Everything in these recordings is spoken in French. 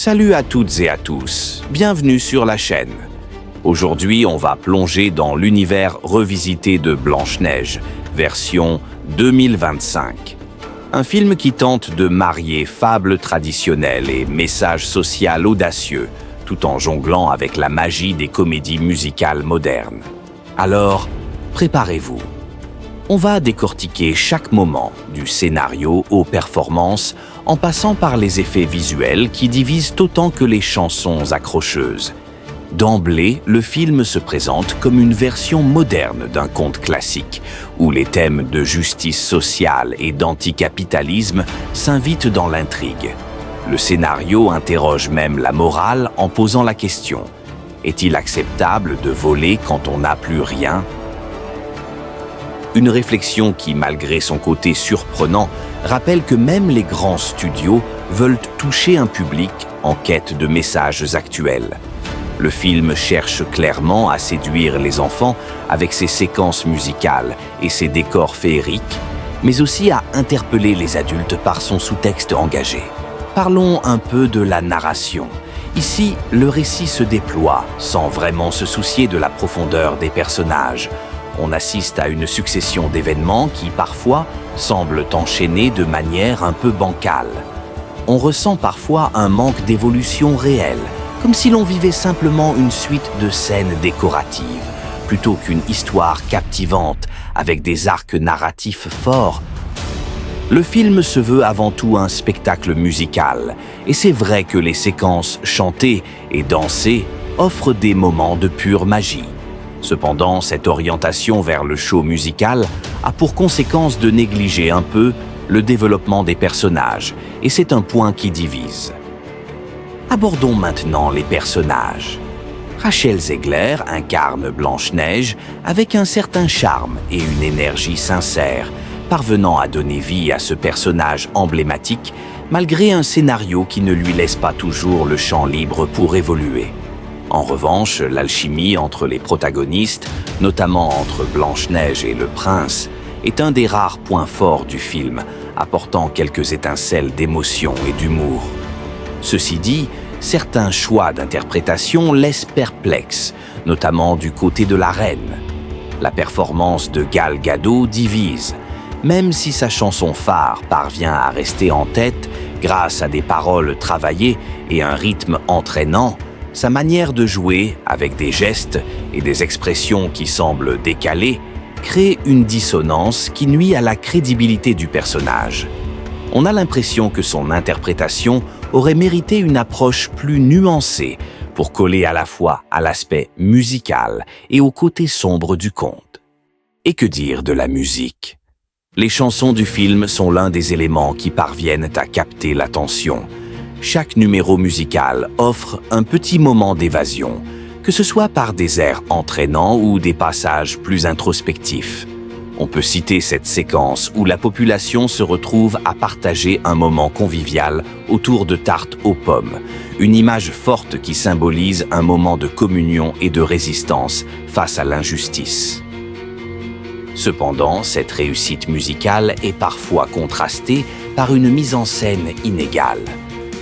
Salut à toutes et à tous, bienvenue sur la chaîne. Aujourd'hui, on va plonger dans l'univers revisité de Blanche-Neige, version 2025. Un film qui tente de marier fable traditionnelle et message social audacieux, tout en jonglant avec la magie des comédies musicales modernes. Alors, préparez-vous. On va décortiquer chaque moment, du scénario aux performances, en passant par les effets visuels qui divisent autant que les chansons accrocheuses. D'emblée, le film se présente comme une version moderne d'un conte classique, où les thèmes de justice sociale et d'anticapitalisme s'invitent dans l'intrigue. Le scénario interroge même la morale en posant la question : est-il acceptable de voler quand on n'a plus rien ? Une réflexion qui, malgré son côté surprenant, rappelle que même les grands studios veulent toucher un public en quête de messages actuels. Le film cherche clairement à séduire les enfants avec ses séquences musicales et ses décors féeriques, mais aussi à interpeller les adultes par son sous-texte engagé. Parlons un peu de la narration. Ici, le récit se déploie sans vraiment se soucier de la profondeur des personnages. On assiste à une succession d'événements qui, parfois, semblent enchaîner de manière un peu bancale. On ressent parfois un manque d'évolution réelle, comme si l'on vivait simplement une suite de scènes décoratives, plutôt qu'une histoire captivante, avec des arcs narratifs forts. Le film se veut avant tout un spectacle musical, et c'est vrai que les séquences chantées et dansées offrent des moments de pure magie. Cependant, cette orientation vers le show musical a pour conséquence de négliger un peu le développement des personnages, et c'est un point qui divise. Abordons maintenant les personnages. Rachel Zegler incarne Blanche-Neige avec un certain charme et une énergie sincère, parvenant à donner vie à ce personnage emblématique malgré un scénario qui ne lui laisse pas toujours le champ libre pour évoluer. En revanche, l'alchimie entre les protagonistes, notamment entre Blanche-Neige et le prince, est un des rares points forts du film, apportant quelques étincelles d'émotion et d'humour. Ceci dit, certains choix d'interprétation laissent perplexe, notamment du côté de la reine. La performance de Gal Gadot divise, même si sa chanson phare parvient à rester en tête grâce à des paroles travaillées et un rythme entraînant. Sa manière de jouer, avec des gestes et des expressions qui semblent décalées, crée une dissonance qui nuit à la crédibilité du personnage. On a l'impression que son interprétation aurait mérité une approche plus nuancée pour coller à la fois à l'aspect musical et au côté sombre du conte. Et que dire de la musique ? Les chansons du film sont l'un des éléments qui parviennent à capter l'attention. Chaque numéro musical offre un petit moment d'évasion, que ce soit par des airs entraînants ou des passages plus introspectifs. On peut citer cette séquence où la population se retrouve à partager un moment convivial autour de tartes aux pommes, une image forte qui symbolise un moment de communion et de résistance face à l'injustice. Cependant, cette réussite musicale est parfois contrastée par une mise en scène inégale.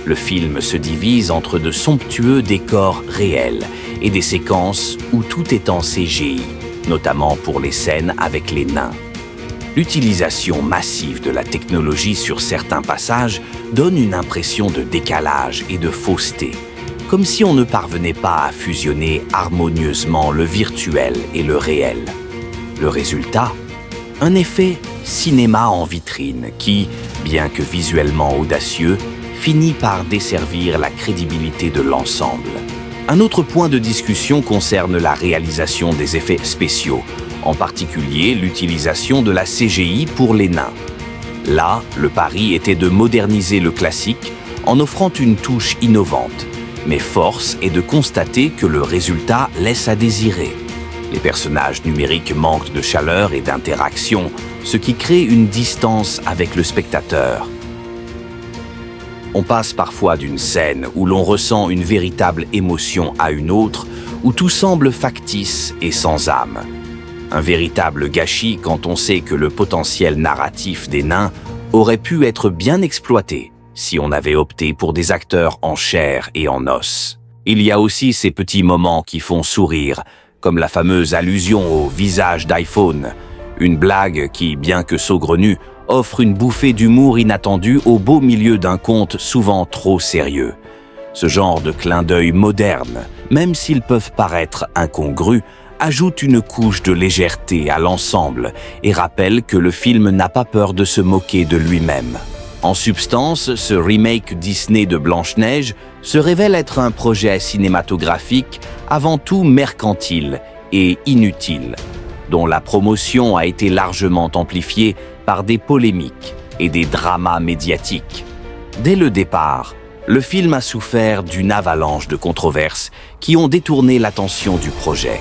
Le film se divise entre de somptueux décors réels et des séquences où tout est en CGI, notamment pour les scènes avec les nains. L'utilisation massive de la technologie sur certains passages donne une impression de décalage et de fausseté, comme si on ne parvenait pas à fusionner harmonieusement le virtuel et le réel. Le résultat ? Un effet cinéma en vitrine qui, bien que visuellement audacieux, finit par desservir la crédibilité de l'ensemble. Un autre point de discussion concerne la réalisation des effets spéciaux, en particulier l'utilisation de la CGI pour les nains. Là, le pari était de moderniser le classique en offrant une touche innovante, mais force est de constater que le résultat laisse à désirer. Les personnages numériques manquent de chaleur et d'interaction, ce qui crée une distance avec le spectateur. On passe parfois d'une scène où l'on ressent une véritable émotion à une autre, où tout semble factice et sans âme. Un véritable gâchis quand on sait que le potentiel narratif des nains aurait pu être bien exploité. si on avait opté pour des acteurs en chair et en os. Il y a aussi ces petits moments qui font sourire, comme la fameuse allusion au visage d'iPhone, une blague qui, bien que saugrenue, offre une bouffée d'humour inattendue au beau milieu d'un conte souvent trop sérieux. Ce genre de clin d'œil moderne, même s'ils peuvent paraître incongrus, ajoute une couche de légèreté à l'ensemble et rappelle que le film n'a pas peur de se moquer de lui-même. En substance, ce remake Disney de Blanche-Neige se révèle être un projet cinématographique avant tout mercantile et inutile, dont la promotion a été largement amplifiée par des polémiques et des dramas médiatiques. Dès le départ, le film a souffert d'une avalanche de controverses qui ont détourné l'attention du projet.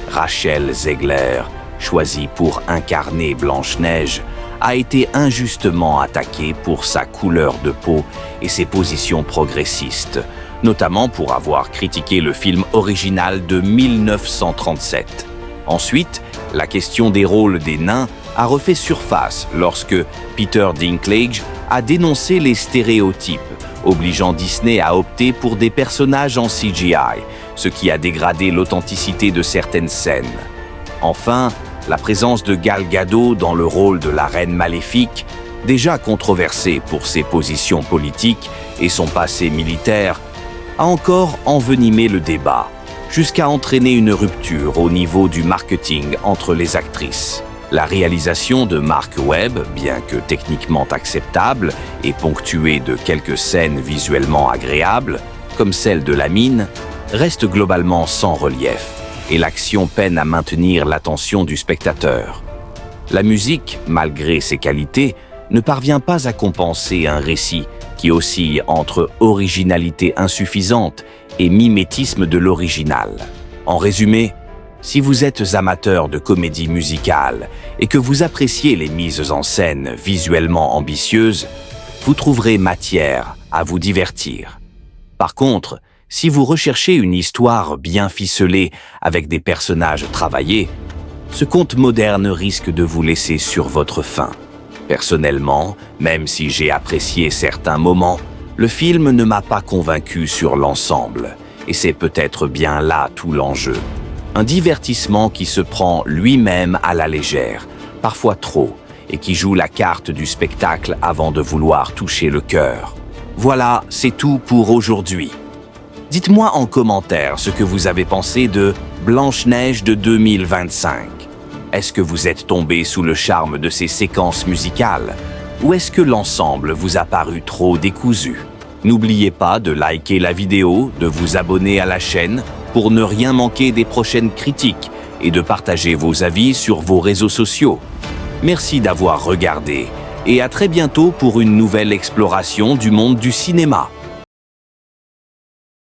Rachel Zegler, choisie pour incarner Blanche-Neige, a été injustement attaquée pour sa couleur de peau et ses positions progressistes, notamment pour avoir critiqué le film original de 1937. Ensuite, la question des rôles des nains a refait surface lorsque Peter Dinklage a dénoncé les stéréotypes, obligeant Disney à opter pour des personnages en CGI, ce qui a dégradé l'authenticité de certaines scènes. Enfin, la présence de Gal Gadot dans le rôle de la reine maléfique, déjà controversée pour ses positions politiques et son passé militaire, a encore envenimé le débat, jusqu'à entraîner une rupture au niveau du marketing entre les actrices. La réalisation de Mark Webb, bien que techniquement acceptable et ponctuée de quelques scènes visuellement agréables, comme celle de la mine, reste globalement sans relief, et l'action peine à maintenir l'attention du spectateur. La musique, malgré ses qualités, ne parvient pas à compenser un récit qui oscille entre originalité insuffisante et mimétisme de l'original. En résumé, si vous êtes amateur de comédie musicale et que vous appréciez les mises en scène visuellement ambitieuses, vous trouverez matière à vous divertir. Par contre, si vous recherchez une histoire bien ficelée avec des personnages travaillés, ce conte moderne risque de vous laisser sur votre faim. Personnellement, même si j'ai apprécié certains moments, le film ne m'a pas convaincu sur l'ensemble, et c'est peut-être bien là tout l'enjeu. Un divertissement qui se prend lui-même à la légère, parfois trop, et qui joue la carte du spectacle avant de vouloir toucher le cœur. Voilà, c'est tout pour aujourd'hui. Dites-moi en commentaire ce que vous avez pensé de Blanche-Neige de 2025. Est-ce que vous êtes tombé sous le charme de ces séquences musicales? Ou est-ce que l'ensemble vous a paru trop décousu? N'oubliez pas de liker la vidéo, de vous abonner à la chaîne pour ne rien manquer des prochaines critiques et de partager vos avis sur vos réseaux sociaux. Merci d'avoir regardé et à très bientôt pour une nouvelle exploration du monde du cinéma.